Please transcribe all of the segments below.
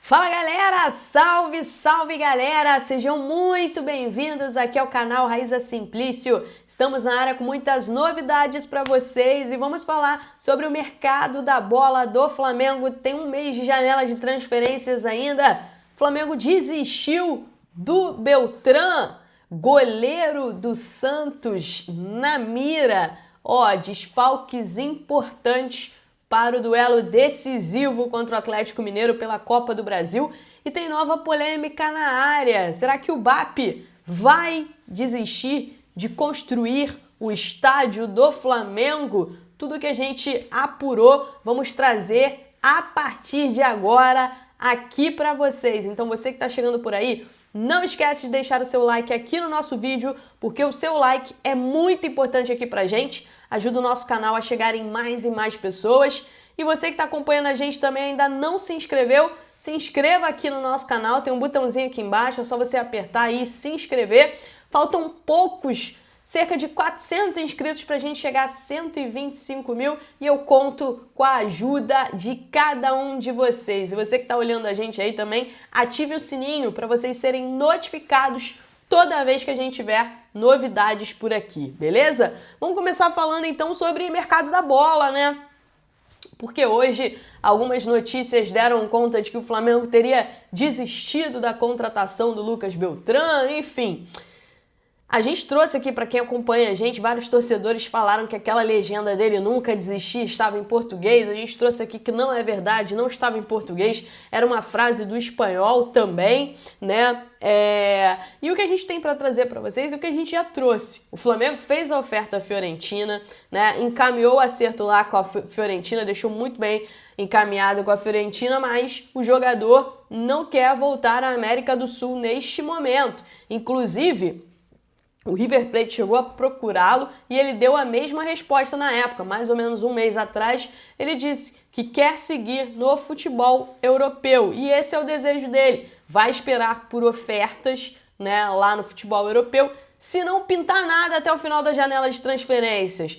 Fala galera, salve, salve galera, sejam muito bem-vindos aqui ao canal Raiza Simplício. Estamos na área com muitas novidades para vocês e vamos falar sobre o mercado da bola do Flamengo. Tem um mês de janela de transferências ainda. O Flamengo desistiu do Beltrán, goleiro do Santos, na mira. Desfalques importantes para o duelo decisivo contra o Atlético Mineiro pela Copa do Brasil. E tem nova polêmica na área. Será que o BAP vai desistir de construir o estádio do Flamengo? Tudo que a gente apurou, vamos trazer a partir de agora aqui para vocês. Então você que está chegando por aí, não esquece de deixar o seu like aqui no nosso vídeo, porque o seu like é muito importante aqui pra gente, ajuda o nosso canal a chegar em mais e mais pessoas. E você que está acompanhando a gente também ainda não se inscreveu, se inscreva aqui no nosso canal, tem um botãozinho aqui embaixo, é só você apertar aí e se inscrever. Faltam poucos, cerca de 400 inscritos para a gente chegar a 125 mil e eu conto com a ajuda de cada um de vocês. E você que está olhando a gente aí também, ative o sininho para vocês serem notificados toda vez que a gente tiver novidades por aqui, beleza? Vamos começar falando então sobre mercado da bola, né? Porque hoje algumas notícias deram conta de que o Flamengo teria desistido da contratação do Lucas Beltrán, enfim. A gente trouxe aqui, para quem acompanha a gente, vários torcedores falaram que aquela legenda dele nunca desistir estava em português. A gente trouxe aqui que não é verdade, não estava em português, era uma frase do espanhol também, né? E o que a gente tem para trazer para vocês é o que a gente já trouxe. O Flamengo fez a oferta à Fiorentina, né? Encaminhou o acerto lá com a Fiorentina, deixou muito bem encaminhado com a Fiorentina, mas o jogador não quer voltar à América do Sul neste momento. Inclusive, o River Plate chegou a procurá-lo e ele deu a mesma resposta na época, mais ou menos um mês atrás. Ele disse que quer seguir no futebol europeu e esse é o desejo dele. Vai esperar por ofertas, né, lá no futebol europeu, se não pintar nada até o final da janela de transferências.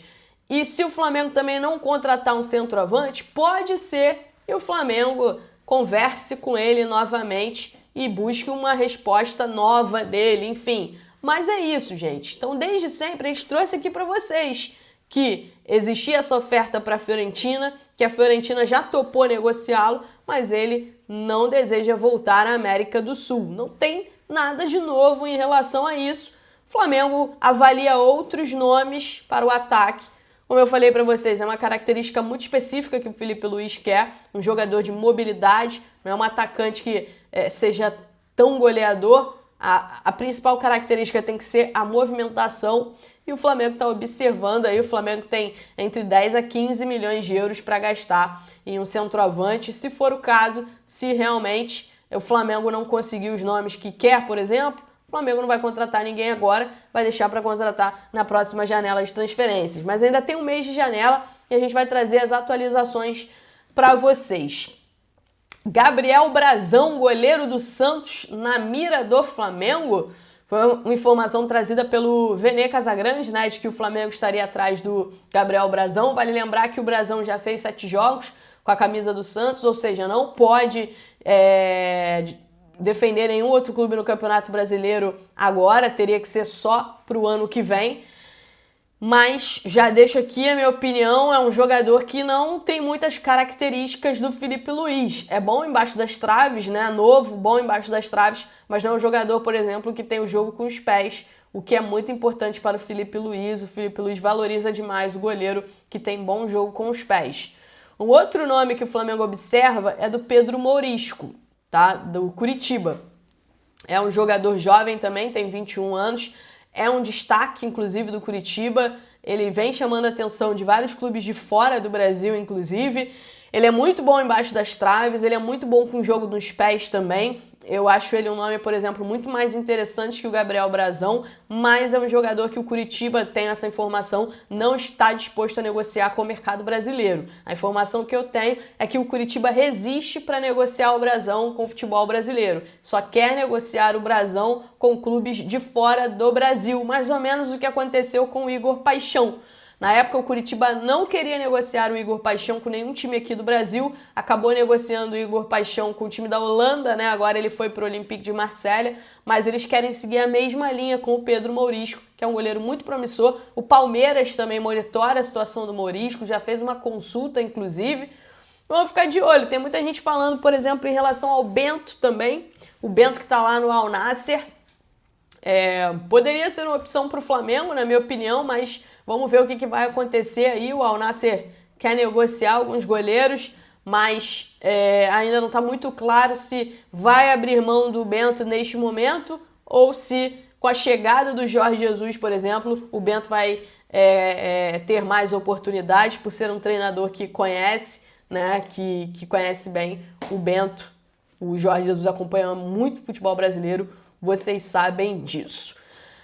E se o Flamengo também não contratar um centroavante, pode ser que o Flamengo converse com ele novamente e busque uma resposta nova dele, enfim. Mas é isso, gente. Então, desde sempre, a gente trouxe aqui para vocês que existia essa oferta para a Fiorentina, que a Fiorentina já topou negociá-lo, mas ele não deseja voltar à América do Sul. Não tem nada de novo em relação a isso. O Flamengo avalia outros nomes para o ataque. Como eu falei para vocês, é uma característica muito específica que o Filipe Luís quer, um jogador de mobilidade, não é um atacante que seja tão goleador. A principal característica tem que ser a movimentação e o Flamengo está observando aí, o Flamengo tem entre 10 a 15 milhões de euros para gastar em um centroavante, se for o caso, se realmente o Flamengo não conseguir os nomes que quer, por exemplo, o Flamengo não vai contratar ninguém agora, vai deixar para contratar na próxima janela de transferências, mas ainda tem um mês de janela e a gente vai trazer as atualizações para vocês. Gabriel Brazão, goleiro do Santos, na mira do Flamengo. Foi uma informação trazida pelo Vene Casagrande, né, de que o Flamengo estaria atrás do Gabriel Brazão. Vale lembrar que o Brazão já fez 7 jogos com a camisa do Santos, ou seja, não pode defender nenhum outro clube no Campeonato Brasileiro agora, teria que ser só para o ano que vem. Mas já deixo aqui a minha opinião, é um jogador que não tem muitas características do Filipe Luís. É bom embaixo das traves, né? Novo, bom embaixo das traves, mas não é um jogador, por exemplo, que tem o jogo com os pés, o que é muito importante para o Filipe Luís. O Filipe Luís valoriza demais o goleiro que tem bom jogo com os pés. Um outro nome que o Flamengo observa é do Pedro Mourisco, tá? Do Curitiba. É um jogador jovem também, tem 21 anos. É um destaque, inclusive, do Curitiba. Ele vem chamando a atenção de vários clubes de fora do Brasil, inclusive. Ele é muito bom embaixo das traves, ele é muito bom com o jogo nos pés também. Eu acho ele um nome, por exemplo, muito mais interessante que o Gabriel Brazão, mas é um jogador que o Curitiba, tem essa informação, não está disposto a negociar com o mercado brasileiro. A informação que eu tenho é que o Curitiba resiste para negociar o Brazão com o futebol brasileiro. Só quer negociar o Brazão com clubes de fora do Brasil, mais ou menos o que aconteceu com o Igor Paixão. Na época, o Coritiba não queria negociar o Igor Paixão com nenhum time aqui do Brasil, acabou negociando o Igor Paixão com o time da Holanda, né? Agora ele foi para o Olympique de Marselha, mas eles querem seguir a mesma linha com o Pedro Mourisco, que é um goleiro muito promissor. O Palmeiras também monitora a situação do Mourisco, já fez uma consulta, inclusive. Vamos ficar de olho. Tem muita gente falando, por exemplo, em relação ao Bento também. O Bento que está lá no Al Nassr. Poderia ser uma opção para o Flamengo, na minha opinião, mas vamos ver o que vai acontecer aí. O Al Nassr quer negociar alguns goleiros, mas ainda não está muito claro se vai abrir mão do Bento neste momento ou se, com a chegada do Jorge Jesus, por exemplo, o Bento vai ter mais oportunidades por ser um treinador que conhece, né, que conhece bem o Bento. O Jorge Jesus acompanha muito futebol brasileiro, vocês sabem disso.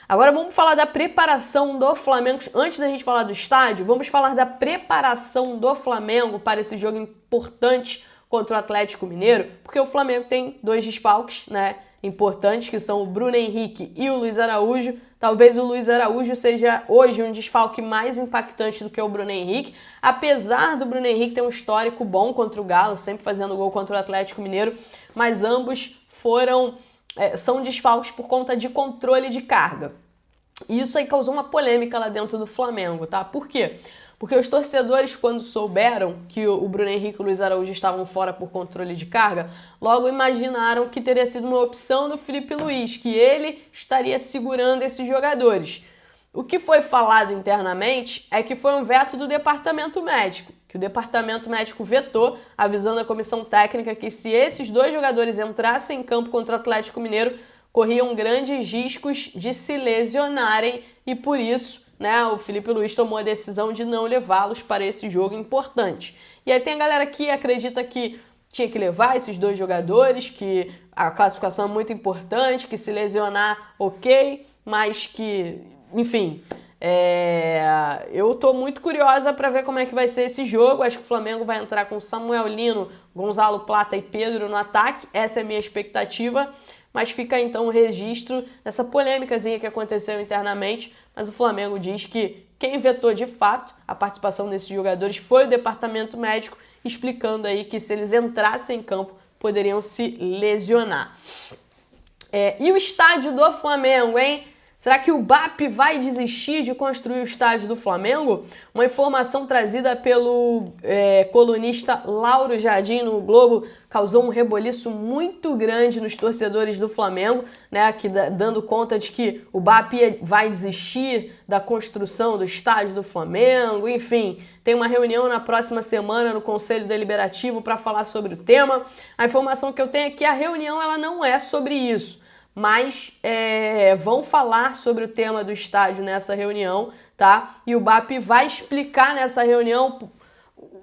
Agora vamos falar da preparação do Flamengo. Antes da gente falar do estádio, vamos falar da preparação do Flamengo para esse jogo importante contra o Atlético Mineiro, porque o Flamengo tem 2 desfalques, né, importantes, que são o Bruno Henrique e o Luiz Araújo. Talvez o Luiz Araújo seja hoje um desfalque mais impactante do que o Bruno Henrique, apesar do Bruno Henrique ter um histórico bom contra o Galo, sempre fazendo gol contra o Atlético Mineiro, mas ambos são desfalques por conta de controle de carga. E isso aí causou uma polêmica lá dentro do Flamengo, tá? Por quê? Porque os torcedores, quando souberam que o Bruno Henrique e o Luiz Araújo estavam fora por controle de carga, logo imaginaram que teria sido uma opção do Felipe Luiz, que ele estaria segurando esses jogadores. O que foi falado internamente é que foi um veto do departamento médico, que o departamento médico vetou, avisando a comissão técnica que se esses 2 jogadores entrassem em campo contra o Atlético Mineiro, corriam grandes riscos de se lesionarem e por isso, né, o Felipe Luiz tomou a decisão de não levá-los para esse jogo importante. E aí tem a galera que acredita que tinha que levar esses 2 jogadores, que a classificação é muito importante, que se lesionar, ok, mas que, enfim, eu tô muito curiosa para ver como é que vai ser esse jogo. Acho que o Flamengo vai entrar com Samuel Lino, Gonzalo Plata e Pedro no ataque, essa é a minha expectativa. Mas fica então o registro dessa polêmicazinha que aconteceu internamente, mas o Flamengo diz que quem vetou de fato a participação desses jogadores foi o departamento médico, explicando aí que se eles entrassem em campo poderiam se lesionar. E o estádio do Flamengo, hein? Será que o BAP vai desistir de construir o estádio do Flamengo? Uma informação trazida pelo colunista Lauro Jardim no Globo causou um reboliço muito grande nos torcedores do Flamengo, né, dando conta de que o BAP vai desistir da construção do estádio do Flamengo. Enfim, tem uma reunião na próxima semana no Conselho Deliberativo para falar sobre o tema. A informação que eu tenho é que a reunião ela não é sobre isso, mas vão falar sobre o tema do estádio nessa reunião, tá? E o BAP vai explicar nessa reunião,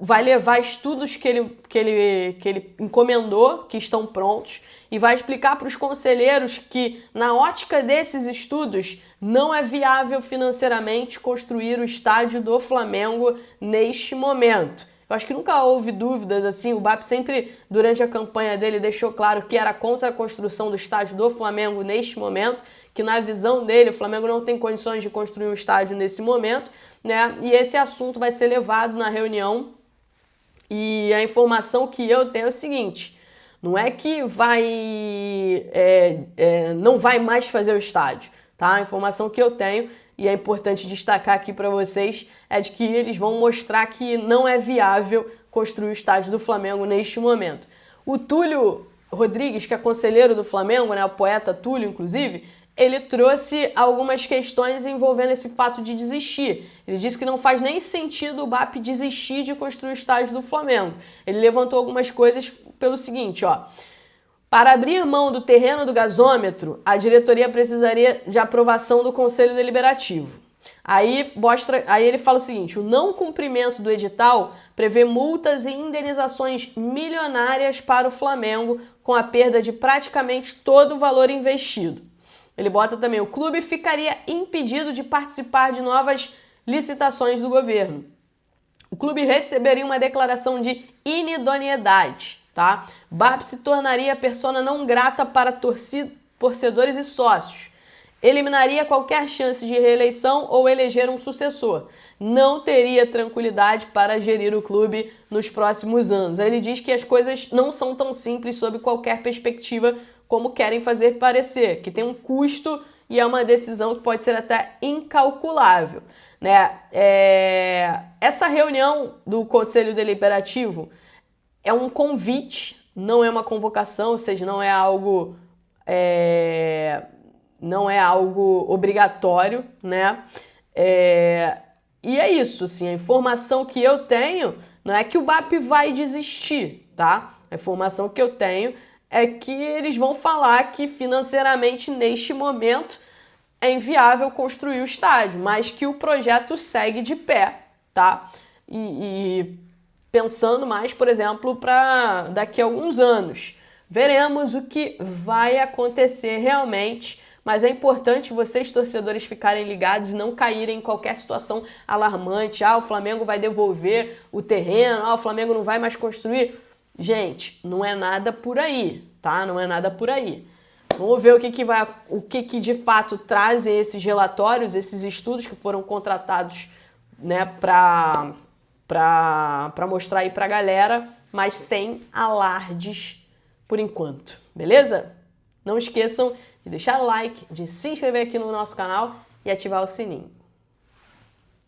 vai levar estudos que ele encomendou, que estão prontos, e vai explicar para os conselheiros que, na ótica desses estudos, não é viável financeiramente construir o estádio do Flamengo neste momento. Eu acho que nunca houve dúvidas, assim, o BAP sempre, durante a campanha dele, deixou claro que era contra a construção do estádio do Flamengo neste momento, que na visão dele o Flamengo não tem condições de construir um estádio nesse momento, né? E esse assunto vai ser levado na reunião e a informação que eu tenho é o seguinte, não é que não vai mais fazer o estádio, tá? A informação que eu tenho, e é importante destacar aqui para vocês, é de que eles vão mostrar que não é viável construir o estádio do Flamengo neste momento. O Túlio Rodrigues, que é conselheiro do Flamengo, né, o poeta Túlio, inclusive, ele trouxe algumas questões envolvendo esse fato de desistir. Ele disse que não faz nem sentido o BAP desistir de construir o estádio do Flamengo. Ele levantou algumas coisas pelo seguinte, ó. Para abrir mão do terreno do gasômetro, a diretoria precisaria de aprovação do Conselho Deliberativo. Aí ele fala o seguinte, o não cumprimento do edital prevê multas e indenizações milionárias para o Flamengo, com a perda de praticamente todo o valor investido. Ele bota também, o clube ficaria impedido de participar de novas licitações do governo. O clube receberia uma declaração de inidoneidade. Tá? BAP se tornaria persona não grata para torcedores e sócios. eliminaria qualquer chance de reeleição ou eleger um sucessor. Não teria tranquilidade para gerir o clube nos próximos anos. Ele diz que as coisas não são tão simples sob qualquer perspectiva como querem fazer parecer, que tem um custo e é uma decisão que pode ser até incalculável, né? Essa reunião do Conselho Deliberativo é um convite, não é uma convocação, ou seja, não é algo obrigatório, né? E é isso, assim, a informação que eu tenho não é que o BAP vai desistir, tá? A informação que eu tenho é que eles vão falar que financeiramente, neste momento, é inviável construir o estádio, mas que o projeto segue de pé, tá? E pensando mais, por exemplo, para daqui a alguns anos. Veremos o que vai acontecer realmente, mas é importante vocês, torcedores, ficarem ligados e não caírem em qualquer situação alarmante. O Flamengo vai devolver o terreno, o Flamengo não vai mais construir. Gente, não é nada por aí, tá? Não é nada por aí. Vamos ver o que de fato trazem esses relatórios, esses estudos que foram contratados, né, para mostrar aí pra galera, mas sem alardes por enquanto, beleza? Não esqueçam de deixar o like, de se inscrever aqui no nosso canal e ativar o sininho.